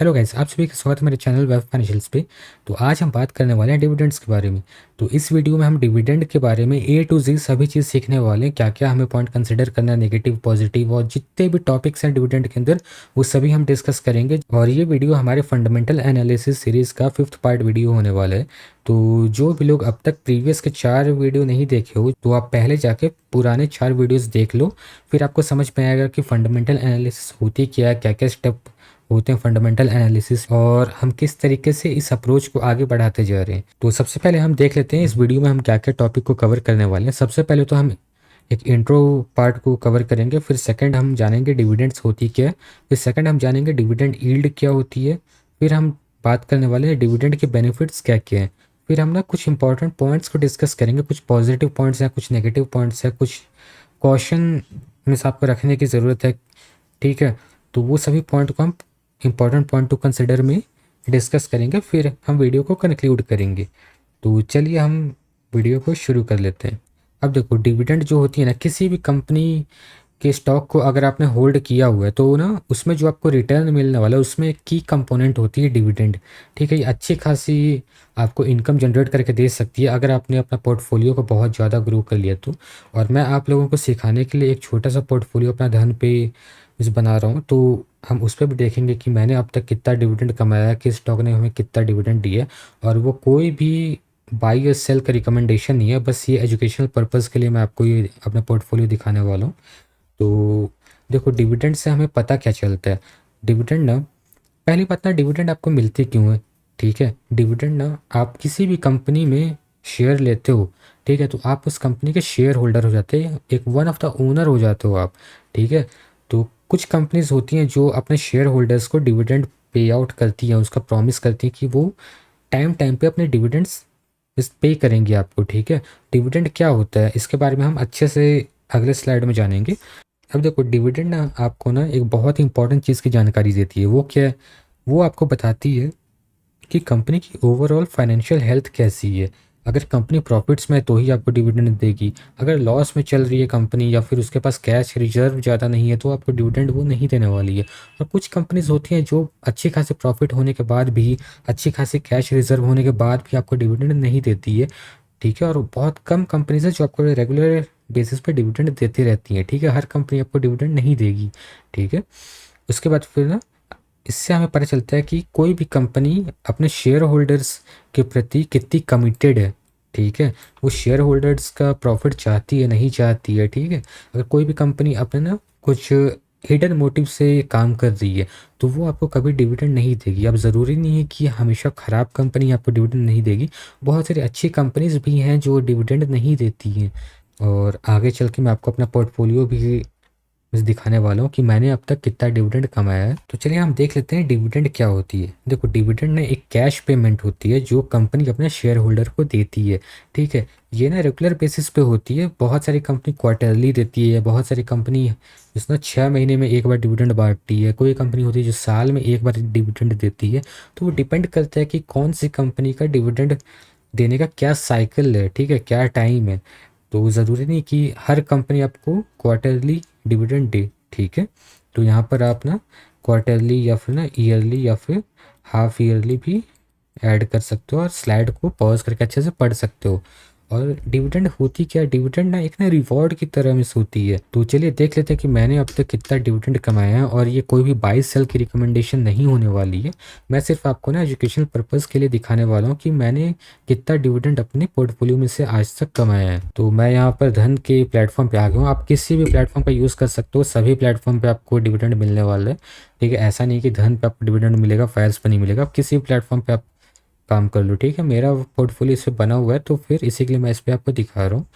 Hello guys, आप सभी का स्वागत है मेरे चैनल वेब फाइनेंशियल्स पे। तो आज हम बात करने वाले हैं डिविडेंड्स के बारे में। तो इस वीडियो में हम डिविडेंड के बारे में ए टू जी सभी चीज़ सीखने वाले हैं, क्या क्या हमें पॉइंट कंसिडर करना है, नेगेटिव पॉजिटिव और जितने भी टॉपिक्स हैं डिविडेंड के अंदर वो सभी हम डिस्कस करेंगे। और ये वीडियो हमारे फंडामेंटल एनालिसिस सीरीज़ का 5th पार्ट वीडियो होने वाला है। तो जो भी लोग अब तक प्रीवियस के 4 वीडियो नहीं देखे हो तो आप पहले जाके पुराने 4 वीडियोज़ देख लो, फिर आपको समझ में आएगा कि फंडामेंटल एनालिसिस होती क्या है, क्या क्या स्टेप होते हैं फंडामेंटल एनालिसिस और हम किस तरीके से इस अप्रोच को आगे बढ़ाते जा रहे हैं। तो सबसे पहले हम देख लेते हैं इस वीडियो में हम क्या क्या टॉपिक को कवर करने वाले हैं। सबसे पहले तो हम एक इंट्रो पार्ट को कवर करेंगे, फिर सेकंड हम जानेंगे डिविडेंड्स होती क्या है, फिर सेकंड हम जानेंगे डिविडेंड यील्ड क्या होती है, फिर हम बात करने वाले हैं डिविडेंड के बेनिफिट्स क्या क्या हैं, फिर हम ना कुछ इंपॉर्टेंट पॉइंट्स को डिस्कस करेंगे, कुछ पॉजिटिव पॉइंट्स हैं, कुछ नेगेटिव पॉइंट्स हैं, कुछ कॉशन में आपको रखने की ज़रूरत है। ठीक है, तो वो सभी पॉइंट को हम इंपॉर्टेंट पॉइंट टू कंसिडर में डिस्कस करेंगे, फिर हम वीडियो को कंक्लूड करेंगे। तो चलिए हम वीडियो को शुरू कर लेते हैं। अब देखो, डिविडेंड जो होती है ना, किसी भी कंपनी के स्टॉक को अगर आपने होल्ड किया हुआ है तो ना उसमें जो आपको रिटर्न मिलने वाला है उसमें एक की कंपोनेंट होती है डिविडेंड। ठीक है, ये अच्छी खासी आपको इनकम जनरेट करके दे सकती है अगर आपने अपना पोर्टफोलियो को बहुत ज़्यादा ग्रो कर लिया तो। और मैं आप लोगों को सिखाने के लिए एक छोटा सा पोर्टफोलियो अपना धन पे इस बना रहा हूँ, तो हम उस पर भी देखेंगे कि मैंने अब तक कितना डिविडेंड कमाया है, किस स्टॉक ने हमें कितना डिविडेंड दिया है। और वो कोई भी बाई या सेल का रिकमेंडेशन नहीं है, बस ये एजुकेशनल पर्पज़ के लिए मैं आपको ये अपना पोर्टफोलियो दिखाने वाला हूँ। तो देखो, डिविडेंड से हमें पता क्या चलता है। डिविडेंड ना, पहली बात ना, डिविडेंड आपको मिलती क्यों है। ठीक है, डिविडेंड ना, आप किसी भी कंपनी में शेयर लेते हो, ठीक है, तो आप उस कंपनी के शेयर होल्डर हो जाते हैं, एक वन ऑफ द ओनर हो जाते हो आप। ठीक है, तो कुछ कंपनीज होती हैं जो अपने शेयर होल्डर्स को डिविडेंड पे आउट करती हैं, उसका प्रॉमिस करती हैं कि वो टाइम टाइम पे अपने डिविडेंड्स इस पे करेंगे आपको। ठीक है, डिविडेंड क्या होता है इसके बारे में हम अच्छे से अगले स्लाइड में जानेंगे। अब देखो, डिविडेंड ना आपको ना एक बहुत ही इंपॉर्टेंट चीज़ की जानकारी देती है। वो क्या है, वो आपको बताती है कि कंपनी की ओवरऑल फाइनेंशियल हेल्थ कैसी है। अगर कंपनी प्रॉफिट्स में है तो ही आपको डिविडेंड देगी, अगर लॉस में चल रही है कंपनी या फिर उसके पास कैश रिजर्व ज़्यादा नहीं है तो आपको डिविडेंड वो नहीं देने वाली है। और कुछ कंपनीज होती हैं जो अच्छी खासी प्रॉफिट होने के बाद भी, अच्छी खासी कैश रिजर्व होने के बाद भी आपको डिविडेंड नहीं देती है। ठीक है, और बहुत कम कंपनीज है जो आपको रेगुलर बेसिस पे डिविडेंड देती रहती हैं। ठीक है, हर कंपनी आपको डिविडेंड नहीं देगी। ठीक है, उसके बाद फिर ना, इससे हमें पता चलता है कि कोई भी कंपनी अपने शेयर होल्डर्स के प्रति कितनी कमिटेड है। ठीक है, वो शेयर होल्डर्स का प्रॉफिट चाहती है नहीं चाहती है। ठीक है, अगर कोई भी कंपनी अपने ना कुछ हिडन मोटिव से काम कर रही है तो वो आपको कभी डिविडेंड नहीं देगी। अब ज़रूरी नहीं है कि हमेशा ख़राब कंपनी आपको डिविडेंड नहीं देगी, बहुत सारी अच्छी कंपनीज भी हैं जो डिविडेंड नहीं देती हैं। और आगे चल के मैं आपको अपना पोर्टफोलियो भी बस दिखाने वाला हूँ कि मैंने अब तक कितना डिविडेंड कमाया है। तो चलिए हम देख लेते हैं डिविडेंड क्या होती है। देखो, डिविडेंड ना एक कैश पेमेंट होती है जो कंपनी अपने शेयर होल्डर को देती है। ठीक है, ये ना रेगुलर बेसिस पे होती है, बहुत सारी कंपनी क्वार्टरली देती है, बहुत सारी कंपनी जिसना 6 महीने में एक बार डिविडेंड बांटती है, कोई कंपनी होती है जो साल में एक बार डिविडेंड देती है। तो वो डिपेंड करता है कि कौन सी कंपनी का डिविडेंड देने का क्या साइकिल है। ठीक है, क्या टाइम है। तो ज़रूरी नहीं कि हर कंपनी आपको क्वार्टरली डिविडेंड डे। ठीक है, तो यहाँ पर आप ना क्वार्टरली या फिर ना ईयरली या फिर हाफ ईयरली भी ऐड कर सकते हो और स्लाइड को पॉज करके अच्छे से पढ़ सकते हो। और डिविडेंड होती क्या है, डिविडेंड ना एक ना रिवॉर्ड की तरह मिस होती है। तो चलिए देख लेते हैं कि मैंने अब तक कितना डिविडेंड कमाया है। और ये कोई भी बाई सेल की रिकमेंडेशन नहीं होने वाली है, मैं सिर्फ आपको ना एजुकेशनल पर्पज़ के लिए दिखाने वाला हूँ कि मैंने कितना डिविडेंड अपने पोर्टफोलियो में से आज तक कमाया है। तो मैं यहाँ पर धन के प्लेटफॉर्म पे आ गया हूँ, आप किसी भी प्लेटफॉर्म का यूज़ कर सकते हो, सभी प्लेटफॉर्म पे आपको डिविडेंड मिलने वाला है। ठीक है, ऐसा नहीं कि धन पे आपको डिविडेंड मिलेगा, फायर्स पे नहीं मिलेगा, आप किसी भी प्लेटफॉर्म पे आप काम कर लो। ठीक है, मेरा पोर्टफोलियो इस पे बना हुआ है तो फिर इसी के लिए मैं इस पर आपको दिखा रहा हूँ।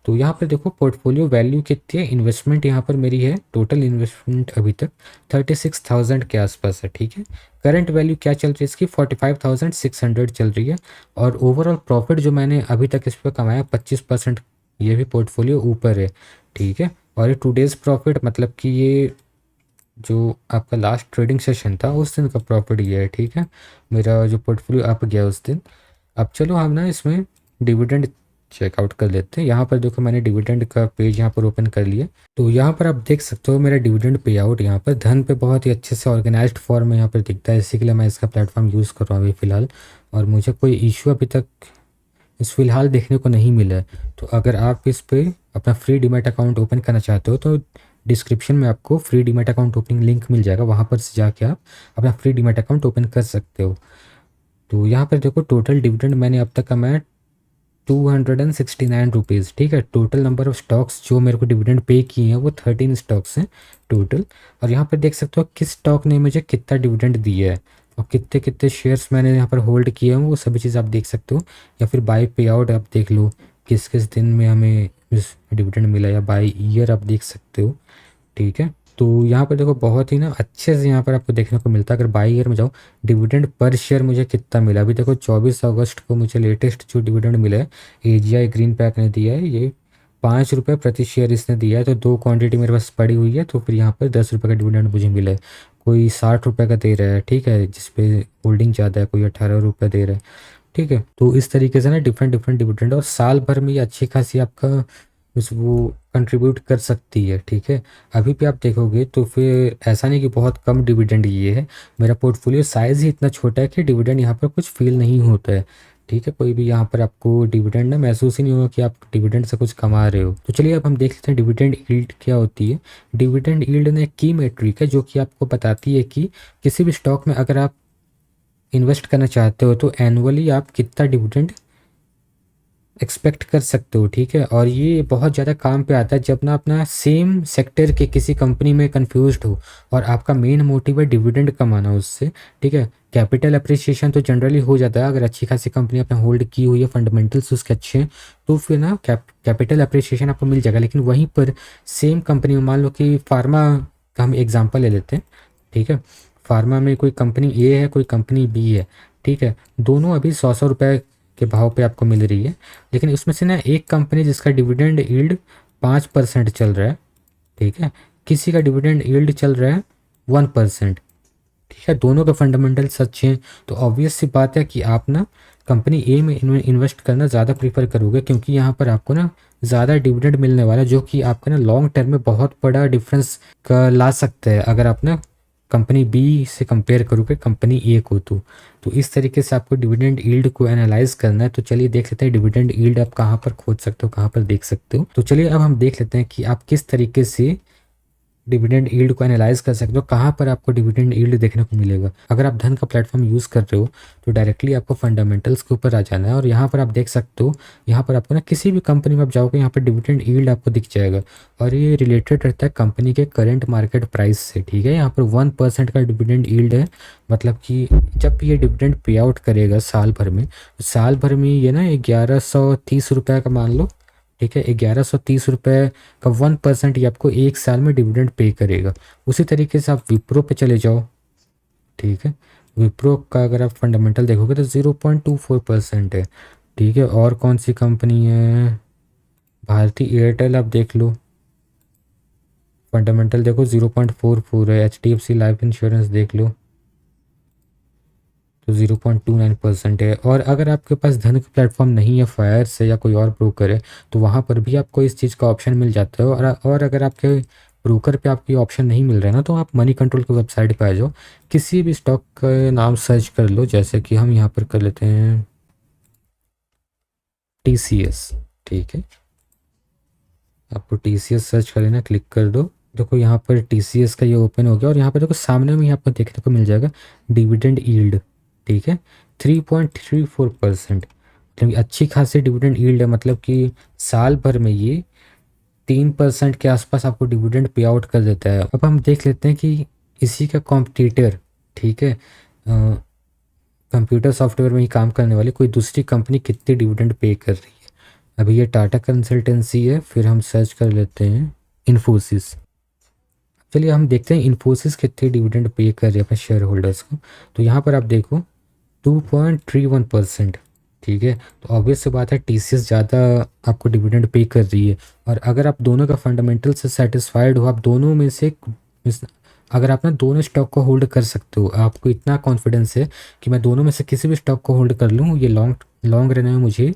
तो यहाँ पर देखो, पोर्टफोलियो वैल्यू कितनी है, इन्वेस्टमेंट यहाँ पर मेरी है, टोटल इन्वेस्टमेंट अभी तक 36,000 के आसपास है। ठीक है, करंट वैल्यू क्या चल रही है इसकी, 45,600 चल रही है। और ओवरऑल प्रॉफिट जो मैंने अभी तक इस पर कमाया 25%, ये भी पोर्टफोलियो ऊपर है। ठीक है, और ये टूडेज़ प्रॉफिट मतलब कि ये जो आपका लास्ट ट्रेडिंग सेशन था उस दिन का प्रॉफिट ये है। ठीक है, मेरा जो पोर्टफोलियो अप गया उस दिन। अब चलो हम ना इसमें डिविडेंड चेकआउट कर लेते हैं। यहाँ पर देखो मैंने डिविडेंड का पेज यहाँ पर ओपन कर लिया। तो यहाँ पर आप देख सकते हो मेरा डिविडेंड पे आउट यहाँ पर धन पे बहुत ही अच्छे से ऑर्गेनाइज्ड फॉर्म में यहाँ पर दिखता है। इसी के लिए मैं इसका प्लेटफॉर्म यूज़ कर रहा हूँ अभी फ़िलहाल, और मुझे कोई इशू अभी तक इस फ़िलहाल देखने को नहीं मिला है। तो अगर आप इस पे अपना फ्री डीमैट अकाउंट ओपन करना चाहते हो तो डिस्क्रिप्शन में आपको free demat account opening link मिल जाएगा, वहाँ पर से जाके आप अपना फ्री डीमैट अकाउंट ओपन कर सकते हो। तो यहाँ पर देखो टोटल डिविडेंड मैंने अब तक कमाया 269 रुपीज़। ठीक है, टोटल नंबर ऑफ स्टॉक्स जो मेरे को डिविडेंड पे किए हैं वो 13 स्टॉक्स हैं टोटल। और यहाँ पर देख सकते हो किस स्टॉक ने मुझे कितना डिविडेंड दिया है और कितने कितने शेयर्स मैंने यहाँ पर होल्ड किए हैं, वो सभी चीज़ आप देख सकते हो। या फिर बाय पे आउट आप देख लो किस किस दिन में हमें डिविडेंड मिला, या बाय ईयर आप देख सकते हो। ठीक है, तो यहाँ पर देखो बहुत ही ना अच्छे से यहाँ पर आपको देखने को मिलता है। अगर बाई ईयर में जाओ डिविडेंड पर शेयर मुझे कितना मिला, अभी देखो 24 अगस्त को मुझे लेटेस्ट जो डिविडेंड मिला है एजीआई ग्रीन पैक ने दिया है, ये 5 रुपये प्रति शेयर इसने दिया है। तो 2 क्वांटिटी मेरे पास पड़ी हुई है, तो फिर यहाँ पर 10 रुपये का डिविडेंड मुझे मिला है। कोई 60 रुपये का दे रहा है, ठीक है, जिसपे होल्डिंग ज़्यादा है, कोई 18 रुपये दे रहा है। ठीक है, तो इस तरीके से ना डिफरेंट डिफरेंट डिविडेंड, और साल भर में ये अच्छी खासी आपका उस वो कंट्रीब्यूट कर सकती है। ठीक है, अभी भी आप देखोगे तो फिर ऐसा नहीं कि बहुत कम डिविडेंड ये है, मेरा पोर्टफोलियो साइज़ ही इतना छोटा है कि डिविडेंड यहाँ पर कुछ फील नहीं होता है। ठीक है, कोई भी यहाँ पर आपको डिविडेंड ना महसूस ही नहीं होगा कि आप डिविडेंड से कुछ कमा रहे हो। तो चलिए अब हम देख लेते हैं डिविडेंड यील्ड क्या होती है। डिविडेंड यील्ड ने की मेट्रिक है जो कि आपको बताती है कि किसी भी स्टॉक में अगर आप इन्वेस्ट करना चाहते हो तो एनुअली आप कितना डिविडेंड एक्सपेक्ट कर सकते हो। ठीक है, और ये बहुत ज़्यादा काम पे आता है जब ना अपना सेम सेक्टर के किसी कंपनी में कंफ्यूज्ड हो और आपका मेन मोटिव है डिविडेंड कमाना उससे। ठीक है, कैपिटल अप्रिसिएशन तो जनरली हो जाता है अगर अच्छी खासी कंपनी आपने होल्ड की हुई है, फंडामेंटल्स उसके अच्छे हैं, तो फिर ना कैपिटल अप्रिसिएशन आपको मिल जाएगा। लेकिन वहीं पर सेम कंपनी में मान लो कि फार्मा का हम एग्जाम्पल ले लेते हैं। ठीक है, फार्मा में कोई कंपनी ए है, कोई कंपनी बी है। ठीक है, दोनों अभी 100 रुपये के भाव पे आपको मिल रही है, लेकिन उसमें से ना एक कंपनी जिसका डिविडेंड यील्ड 5% चल रहा है। ठीक है, किसी का डिविडेंड यील्ड चल रहा है 1%। ठीक है, दोनों के फंडामेंटल्स अच्छे हैं, तो ऑब्वियस सी बात है कि आप ना कंपनी ए में इन्वेस्ट करना ज़्यादा प्रीफर करोगे, क्योंकि यहाँ पर आपको ना ज़्यादा डिविडेंड मिलने वाला है, जो कि आपका ना लॉन्ग टर्म में बहुत बड़ा डिफरेंस का ला सकता है अगर आप ना कंपनी बी से कंपेयर करोगे कंपनी ए को। तो इस तरीके से आपको डिविडेंड यील्ड को एनालाइज करना है। तो चलिए देख लेते हैं डिविडेंड यील्ड आप कहाँ पर खोज सकते हो, कहाँ पर देख सकते हो। तो चलिए अब हम देख लेते हैं कि आप किस तरीके से डिविडेंड यील्ड को एनालाइज कर सकते हो, कहाँ पर आपको डिविडेंड यील्ड देखने को मिलेगा। अगर आप धन का प्लेटफॉर्म यूज़ कर रहे हो तो डायरेक्टली आपको फंडामेंटल्स के ऊपर आ जाना है, और यहाँ पर आप देख सकते हो, यहाँ पर आपको ना किसी भी कंपनी में आप जाओगे यहाँ पर डिविडेंड यील्ड आपको दिख जाएगा, और ये रिलेटेड रहता है कंपनी के करंट मार्केट प्राइस से। ठीक है, यहाँ पर 1% का डिविडेंड यील्ड है, मतलब कि जब भी ये डिविडेंड पे आउट करेगा साल भर में ये ना 1130 रुपये का मान लो। ठीक है, 1130 रुपये का 1% ही आपको एक साल में डिविडेंड पे करेगा। उसी तरीके से आप विप्रो पे चले जाओ। ठीक है, विप्रो का अगर आप फंडामेंटल देखोगे तो 0.24% है। ठीक है, और कौन सी कंपनी है, भारती एयरटेल आप देख लो, फंडामेंटल देखो 0.44 है। HDFC लाइफ इंश्योरेंस देख लो तो 0.29% है। और अगर आपके पास धन का प्लेटफॉर्म नहीं है, फायर से या कोई और ब्रोकर है, तो वहाँ पर भी आपको इस चीज़ का ऑप्शन मिल जाता है। और अगर आपके ब्रोकर पे आपको ऑप्शन नहीं मिल रहा है ना, तो आप मनी कंट्रोल की वेबसाइट पे आ जाओ, किसी भी स्टॉक का नाम सर्च कर लो, जैसे कि हम यहाँ पर कर लेते हैं TCS। ठीक है, आपको TCS सर्च कर लेना, क्लिक कर दो। देखो यहाँ पर TCS का ये ओपन हो गया, और यहाँ पर देखो सामने में आपको देखने को मिल जाएगा डिविडेंड यील्ड। ठीक है, 3.34%, मतलब कि अच्छी खासी डिविडेंड यील्ड है, मतलब कि साल भर में ये 3% के आसपास आपको डिविडेंड पे आउट कर देता है। अब हम देख लेते हैं कि इसी का कॉम्पिटिटर, ठीक है, कंप्यूटर सॉफ्टवेयर में ही काम करने वाली कोई दूसरी कंपनी कितनी डिविडेंड पे कर रही है। अभी ये टाटा कंसल्टेंसी है, फिर हम सर्च कर लेते हैं इन्फोसिस। चलिए हम देखते हैं इन्फोसिस कितनी डिविडेंड पे कर रही है अपने शेयर होल्डर्स को। तो यहाँ पर आप देखो 2.31%। ठीक है, तो ऑब्वियस सी बात है TCS ज़्यादा आपको डिविडेंड पे कर रही है। और अगर आप दोनों का फंडामेंटल से सेटिस्फाइड हो, आप दोनों में से अगर आप ना दोनों स्टॉक को होल्ड कर सकते हो, आपको इतना कॉन्फिडेंस है कि मैं दोनों में से किसी भी स्टॉक को होल्ड कर लूँ, ये लॉन्ग रन में मुझे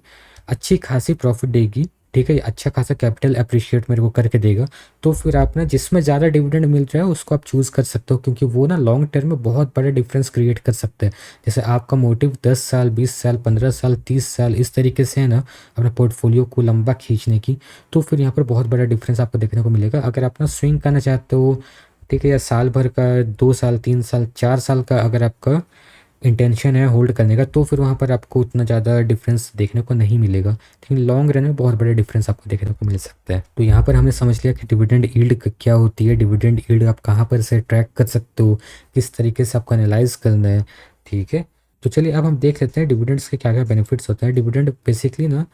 अच्छी खासी प्रॉफिट देगी, ठीक है, अच्छा खासा कैपिटल अप्रिशिएट मेरे को करके देगा, तो फिर आप ना जिसमें ज़्यादा डिविडेंड मिल रहा है उसको आप चूज़ कर सकते हो, क्योंकि वो ना लॉन्ग टर्म में बहुत बड़ा डिफरेंस क्रिएट कर सकते हैं। जैसे आपका मोटिव 10 साल, 20 साल, 15 साल, 30 साल इस तरीके से है ना अपने पोर्टफोलियो को लंबा खींचने की, तो फिर यहाँ पर बहुत बड़ा डिफरेंस आपको देखने को मिलेगा। अगर आप ना स्विंग करना चाहते हो, ठीक है, या साल भर का, 2 साल, 3 साल, 4 साल का अगर आपका इंटेंशन है होल्ड करने का, तो फिर वहाँ पर आपको उतना ज़्यादा डिफरेंस देखने को नहीं मिलेगा, लेकिन लॉन्ग रन में बहुत बड़े डिफरेंस आपको देखने को मिल सकता है। तो यहाँ पर हमने समझ लिया कि डिविडेंड यील्ड क्या होती है, डिविडेंड यील्ड आप कहाँ पर से ट्रैक कर सकते हो, किस तरीके से आपको एनालाइज करना है, ठीक है। तो चलिए अब हम देख लेते हैं डिविडेंड्स के क्या क्या बेनिफिट्स होते हैं। डिविडेंड बेसिकली ना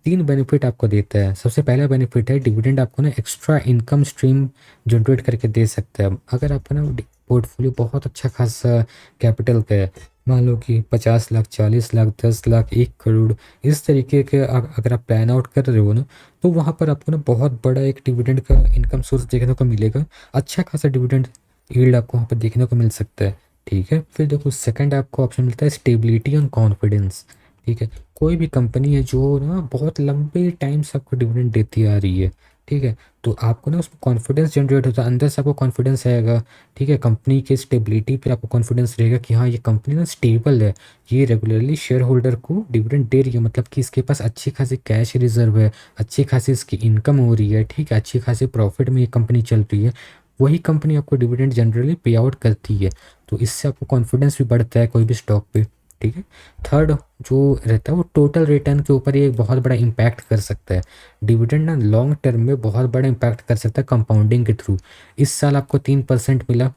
3 बेनिफिट आपको देता है। सबसे पहला बेनिफिट है डिविडेंड आपको ना एक्स्ट्रा इनकम स्ट्रीम जनरेट करके दे सकता है। अगर आपका ना पोर्टफोलियो बहुत अच्छा खासा कैपिटल का है, मान लो कि 50 लाख, 40 लाख, 10 लाख, 1 करोड़, इस तरीके के अगर आप प्लान आउट कर रहे हो ना, तो वहाँ पर आपको ना बहुत बड़ा एक डिविडेंड का इनकम सोर्स देखने को मिलेगा। अच्छा खासा डिविडेंड यील्ड आपको वहाँ पर देखने को मिल सकता है, ठीक है। फिर देखो सेकंड आपको ऑप्शन मिलता है स्टेबिलिटी एंड कॉन्फिडेंस, ठीक है। कोई भी कंपनी है जो ना बहुत लंबे टाइम से आपको डिविडेंड देती आ रही है, ठीक है, तो आपको ना उसमें कॉन्फिडेंस जनरेट होता है, अंदर से आपको कॉन्फिडेंस आएगा, ठीक है। कंपनी के स्टेबिलिटी पे आपको कॉन्फिडेंस रहेगा कि हाँ ये कंपनी ना स्टेबल है, ये रेगुलरली शेयर होल्डर को डिविडेंड दे रही है, मतलब कि इसके पास अच्छी खासी कैश रिजर्व है, अच्छी खासी इसकी इनकम हो रही है, ठीक है, अच्छी खासी प्रॉफिट में ये कंपनी चल रही है। वही कंपनी आपको डिविडेंड जनरली पे आउट करती है, तो इससे आपको कॉन्फिडेंस भी बढ़ता है कोई भी स्टॉक पे, ठीक है। थर्ड जो रहता है वो टोटल रिटर्न के ऊपर ये बहुत बड़ा इम्पैक्ट कर सकता है। डिविडेंड ना लॉन्ग टर्म में बहुत बड़ा इम्पैक्ट कर सकता है कंपाउंडिंग के थ्रू। इस साल आपको 3% मिला,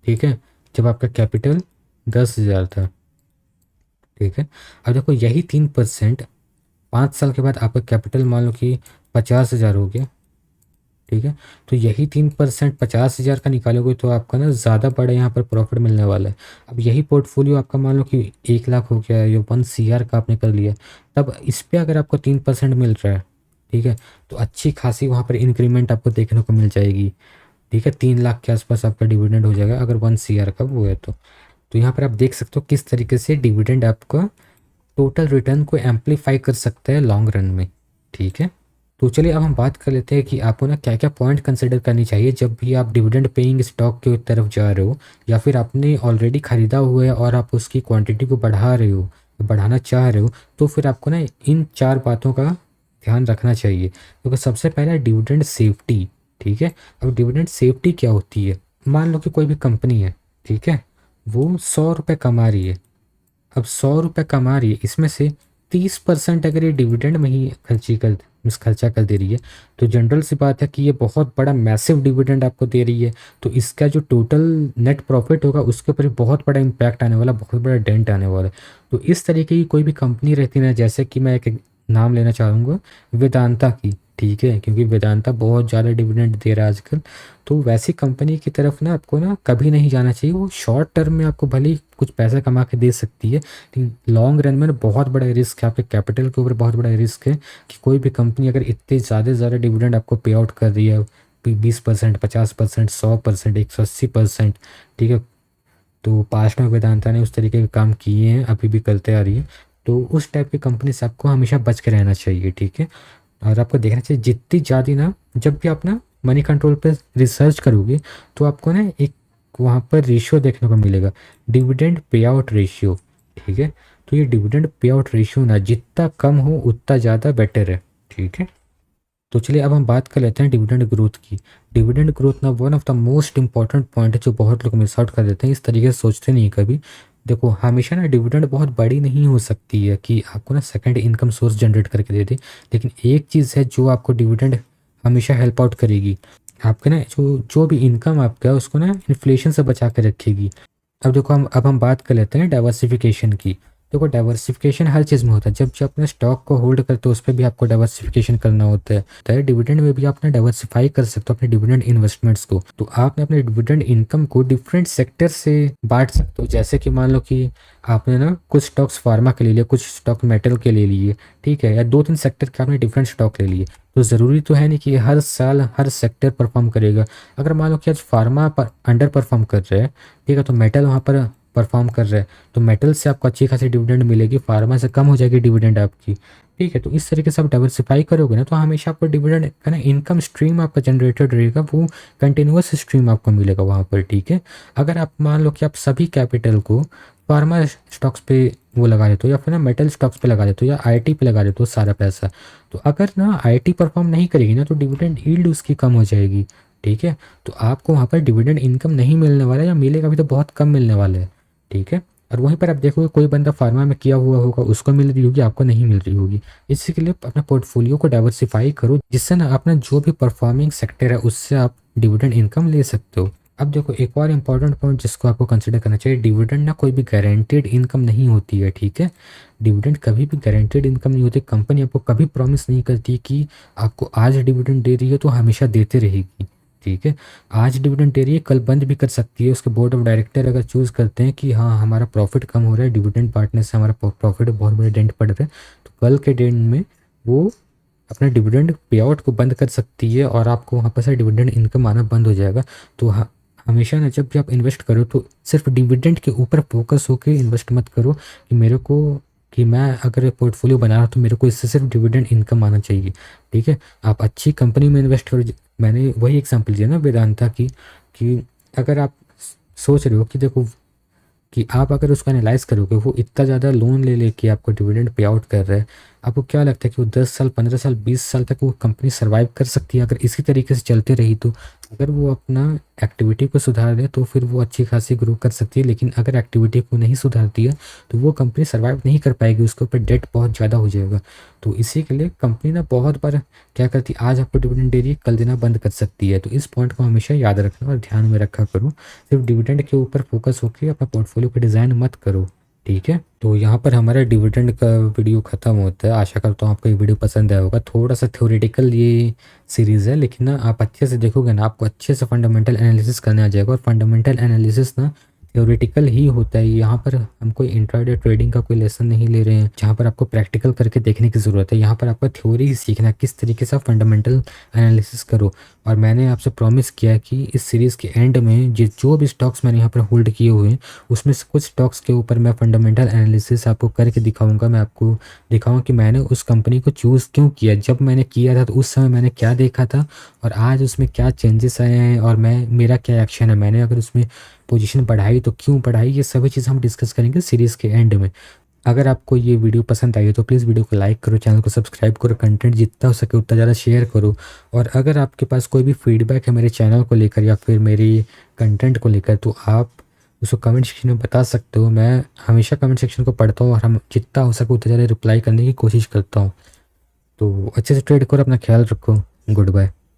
ठीक है, जब आपका कैपिटल 10,000 था, ठीक है। अब देखो यही 3% 5 साल के बाद आपका कैपिटल मान लो कि 50,000 हो गया, ठीक है। तो यही 3% 50,000 का निकालोगे तो आपका ना ज़्यादा बड़ा यहाँ पर प्रॉफिट मिलने वाला है। अब यही पोर्टफोलियो आपका मान लो कि 1 लाख हो गया या 1 CR का आपने कर लिया, तब इस पे अगर आपको 3% मिल रहा है, ठीक है, तो अच्छी खासी वहाँ पर इंक्रीमेंट आपको देखने को मिल जाएगी, ठीक है। 3 लाख के आसपास आपका डिविडेंड हो जाएगा अगर 1 CR का वो है तो यहाँ पर आप देख सकते हो किस तरीके से डिविडेंड आपका टोटल रिटर्न को एम्पलीफाई कर सकता है लॉन्ग रन में, ठीक है। तो चलिए अब हम बात कर लेते हैं कि आपको ना क्या क्या पॉइंट कंसिडर करनी चाहिए जब भी आप डिविडेंड पेइंग स्टॉक के तरफ जा रहे हो, या फिर आपने ऑलरेडी खरीदा हुआ है और आप उसकी क्वांटिटी को बढ़ा रहे हो, बढ़ाना चाह रहे हो, तो फिर आपको ना इन 4 बातों का ध्यान रखना चाहिए। क्योंकि सबसे पहला डिविडेंड सेफ्टी, ठीक है। अब डिविडेंड सेफ्टी क्या होती है, मान लो कि कोई भी कंपनी है, ठीक है, वो 100 रुपये कमा रही है। अब 100 रुपये कमा रही है, इसमें से 30% अगर ये डिविडेंड में ही खर्चा कर दे रही है, तो जनरल सी बात है कि ये बहुत बड़ा मैसिव डिविडेंड आपको दे रही है, तो इसका जो टोटल नेट प्रॉफिट होगा उसके ऊपर बहुत बड़ा इम्पैक्ट आने वाला, बहुत बड़ा डेंट आने वाला है। तो इस तरीके की कोई भी कंपनी रहती ना, जैसे कि मैं एक नाम लेना चाहूँगा वेदांता की, ठीक है, क्योंकि वेदांता बहुत ज़्यादा डिविडेंड दे रहा है आजकल, तो वैसी कंपनी की तरफ ना आपको ना कभी नहीं जाना चाहिए। वो शॉर्ट टर्म में आपको भले ही कुछ पैसा कमा के दे सकती है, लेकिन लॉन्ग रन में ना बहुत बड़ा रिस्क है, आपके कैपिटल के ऊपर बहुत बड़ा रिस्क है कि कोई भी कंपनी अगर इतने ज़्यादा डिविडेंड आपको पे आउट कर रही है, 20%, 50%, 100%, 180%, ठीक है, तो पास्ट में वेदांता ने उस तरीके के काम किए हैं, अभी भी करते आ रही है, तो उस टाइप की कंपनी से आपको हमेशा बच के रहना चाहिए, ठीक है। और आपको देखना चाहिए जितनी ज़्यादा ना, जब भी आप ना मनी कंट्रोल पे रिसर्च करोगे तो आपको ना एक वहाँ पर रेशियो देखने को मिलेगा, डिविडेंड पे आउट रेशियो, ठीक है। तो ये डिविडेंड पे आउट रेशियो ना जितना कम हो उतना ज़्यादा बेटर है, ठीक है। तो चलिए अब हम बात कर लेते हैं डिविडेंड ग्रोथ की। डिविडेंड ग्रोथ ना one of the most important point है जो बहुत लोग मिस आउट कर देते हैं, इस तरीके से सोचते नहीं कभी। देखो हमेशा ना डिविडेंड बहुत बड़ी नहीं हो सकती है कि आपको ना सेकंड इनकम सोर्स जनरेट करके दे दे, लेकिन एक चीज़ है जो आपको डिविडेंड हमेशा हेल्प आउट करेगी, आपके ना जो जो भी इनकम आपका है उसको ना इन्फ्लेशन से बचा के रखेगी। अब देखो हम बात कर लेते हैं डाइवर्सिफिकेशन की। देखो डाइवर्सिफिकेशन हर चीज़ में होता है, जब अपने स्टॉक को होल्ड करते हो उस पर भी आपको डाइवर्सिफिकेशन करना होता है, तो डिविडेंड में भी आपने डाइवर्सिफाई कर सकते हो अपने डिविडेंड इन्वेस्टमेंट्स को। तो आपने अपने डिविडेंड इनकम को डिफरेंट सेक्टर से बांट सकते हो, जैसे कि मान लो कि आपने ना कुछ स्टॉक्स फार्मा के ले लिए, कुछ स्टॉक मेटल के ले लिए, ठीक है, या 2-3 सेक्टर के आपने डिफरेंट स्टॉक ले लिए। तो ज़रूरी तो है नहीं कि हर साल हर सेक्टर परफॉर्म करेगा। अगर मान लो कि आज फार्मा पर अंडर परफॉर्म कर रहे हैं, ठीक है, तो मेटल वहाँ पर परफॉर्म कर रहा है तो मेटल से आपको अच्छी खासी डिविडेंड मिलेगी, फार्मा से कम हो जाएगी डिविडेंड आपकी। ठीक है, तो इस तरीके से आप डाइवर्सिफाई करोगे ना तो हमेशा आपको डिविडेंड का ना इनकम स्ट्रीम आपका जनरेटेड रहेगा, वो कंटिन्यूअस स्ट्रीम आपको मिलेगा वहाँ पर। ठीक है, अगर आप मान लो कि आप सभी कैपिटल को फार्मा स्टॉक्स पे वो लगा देते हो या फिर ना मेटल स्टॉक्स पे लगा देते हो या आईटी पे लगा देते हो सारा पैसा, तो अगर ना आईटी परफॉर्म नहीं करेगी ना तो डिविडेंड यील्ड उसकी कम हो जाएगी। ठीक है, तो आपको वहाँ पर डिविडेंड इनकम नहीं मिलने वाला है, या मिलेगा भी तो बहुत कम मिलने वाला है। ठीक है, और वहीं पर आप देखोगे कोई बंदा फार्मा में किया हुआ होगा, उसको मिल रही होगी, आपको नहीं मिल रही होगी। इसी के लिए अपना पोर्टफोलियो को डाइवर्सिफाई करो, जिससे ना अपना जो भी परफॉर्मिंग सेक्टर है उससे आप डिविडेंड इनकम ले सकते हो। अब देखो एक और इम्पॉर्टेंट पॉइंट जिसको आपको कंसिडर करना चाहिए, डिविडेंड ना कोई भी गारंटेड इनकम नहीं होती है। ठीक है, डिविडेंड कभी भी गारंटेड इनकम नहीं होती। कंपनी आपको कभी प्रॉमिस नहीं करती कि आपको आज डिविडेंड दे रही है तो हमेशा देते रहेगी। ठीक है, आज डिविडेंड दे रही है, कल बंद भी कर सकती है। उसके बोर्ड ऑफ डायरेक्टर अगर चूज़ करते हैं कि हाँ हमारा प्रॉफिट कम हो रहा है, डिविडेंड बांटने से हमारा प्रॉफिट बहुत बड़े डेंट पड़ रहा है, तो कल के डेट में वो अपना डिविडेंड पे आउट को बंद कर सकती है और आपको वहाँ पर से डिविडेंड इनकम आना बंद हो जाएगा। तो हमेशा ना जब भी आप इन्वेस्ट करो तो सिर्फ डिविडेंड के ऊपर फोकस होकर इन्वेस्ट मत करो कि मेरे को कि मैं अगर पोर्टफोलियो बना रहा हूँ तो मेरे को इससे सिर्फ डिविडेंड इनकम आना चाहिए। ठीक है, आप अच्छी कंपनी में इन्वेस्ट करो। मैंने वही एग्जांपल दिया ना वेदांता की, कि अगर आप सोच रहे हो कि देखो कि आप अगर उसको एनालाइज करोगे वो इतना ज़्यादा लोन ले लेके आपको डिविडेंड पे आउट कर रहा है, आपको क्या लगता है कि वो 10 साल 15 साल 20 साल तक वो कंपनी सर्वाइव कर सकती है अगर इसी तरीके से चलते रही तो? अगर वो अपना एक्टिविटी को सुधार दे तो फिर वो अच्छी खासी ग्रो कर सकती है, लेकिन अगर एक्टिविटी को नहीं सुधारती है तो वो कंपनी सर्वाइव नहीं कर पाएगी, उसके ऊपर डेट बहुत ज़्यादा हो जाएगा। तो इसी के लिए कंपनी ना बहुत बार क्या करती है, आज आपको डिविडेंड दे रही है कल देना बंद कर सकती है। तो इस पॉइंट को हमेशा याद रखना और ध्यान में रखा करो, सिर्फ डिविडेंड के ऊपर फोकस होकर अपना पोर्टफोलियो का डिज़ाइन मत करो। ठीक है, तो यहाँ पर हमारा डिविडेंड का वीडियो ख़त्म होता है। आशा करता हूँ आपको ये वीडियो पसंद आया होगा। थोड़ा सा थ्योरेटिकल ये सीरीज़ है, लेकिन ना आप अच्छे से देखोगे ना आपको अच्छे से फंडामेंटल एनालिसिस करने आ जाएगा। और फंडामेंटल एनालिसिस ना थ्योरेटिकल ही होता है। यहाँ पर हम कोई इंट्राडे ट्रेडिंग का कोई लेसन नहीं ले रहे हैं जहाँ पर आपको प्रैक्टिकल करके देखने की ज़रूरत है। यहाँ पर आपको थ्योरी ही सीखना है, किस तरीके से आप फंडामेंटल एनालिसिस करो। और मैंने आपसे प्रॉमिस किया कि इस सीरीज़ के एंड में जो भी स्टॉक्स मैंने यहाँ पर होल्ड किए हुए हैं उसमें से कुछ स्टॉक्स के ऊपर मैं फंडामेंटल एनालिसिस आपको करके दिखाऊंगा। मैं आपको दिखाऊंगा कि मैंने उस कंपनी को चूज़ क्यों किया, जब मैंने किया था तो उस समय मैंने क्या देखा था और आज उसमें क्या चेंजेस आए हैं और मेरा क्या एक्शन है, मैंने अगर उसमें पोजीशन बढ़ाई तो क्यों बढ़ाई, ये सभी चीज़ हम डिस्कस करेंगे सीरीज़ के एंड में। अगर आपको ये वीडियो पसंद आई है तो प्लीज़ वीडियो को लाइक करो, चैनल को सब्सक्राइब करो, कंटेंट जितना हो सके उतना ज़्यादा शेयर करो। और अगर आपके पास कोई भी फीडबैक है मेरे चैनल को लेकर या फिर मेरी कंटेंट को लेकर तो आप उसको कमेंट सेक्शन में बता सकते हो। मैं हमेशा कमेंट सेक्शन को पढ़ता हूँ और हम जितना हो सके उतना ज़्यादा रिप्लाई करने की कोशिश करता हूँ। तो अच्छे से ट्रेड करो, अपना ख्याल रखो, गुड बाय।